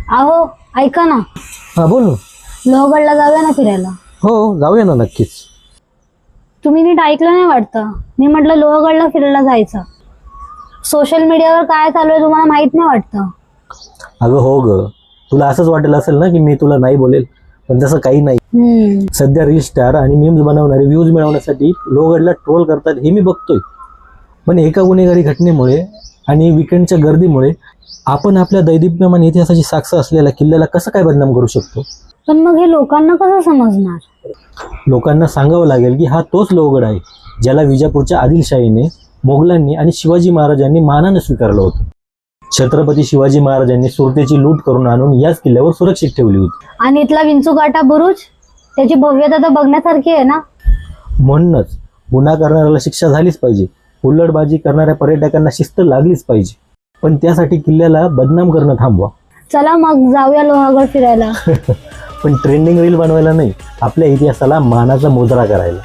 अहो ऐका ना, हा बोल ना. लोहगडला जाऊया ना फिरायला. हो जाऊया ना नक्कीच. तुम्ही नीट ऐकलं नाही वाटतं. मी म्हटलं लोहगडला फिरायला जायचं. सोशल मीडियावर काय चालू आहे तुम्हाला माहित नाही वाटतं. अगं हो ग, तुला असंच वाटेल असेल ना की मी तुला नाही बोलेल, पण तसं काही नाही. सध्या रील स्टार आणि मीम्स बनवणारे व्ह्यूज मिळवण्यासाठी लोहगडला ट्रोल करतात हे मी बघतोय. पण एका गुन्हेगारी घटनेमुळे आणि विकेंडच्या गर्दीमुळे आपण आपल्या दैदिप्यमान इतिहासाची साक्ष असलेल्या किल्ल्याला कसं काय बदनाम करू शकतो? पण मग हे लोकांना कसं समजणार? लोकांना सांगावं लागेल की हा तोच लोहगड आहे ज्याला विजापूरच्या आदिलशाहीने, मोगलांनी आणि शिवाजी महाराजांनी मानाने स्वीकारलं होतं. छत्रपती शिवाजी महाराजांनी सुरतेची लूट करून आणून याच किल्ल्यावर सुरक्षित ठेवली होती. आणि इथला विंचुकाटा बुरुज, त्याची भव्यता तर बघण्यासारखी आहे ना. म्हणूनच गुन्हा करणाऱ्याला शिक्षा झालीच पाहिजे, हुल्लडबाजी करणाऱ्या पर्यटकांना शिस्त लागलीच पाहिजे. पण त्यासाठी किल्ल्याला बदनाम करणं थांबवा. चला मग जाऊया लोहगड फिरायला. पण ट्रेंडिंग रील बनवायला नाही, आपल्या इतिहासाला मानाचा मुजरा करायला.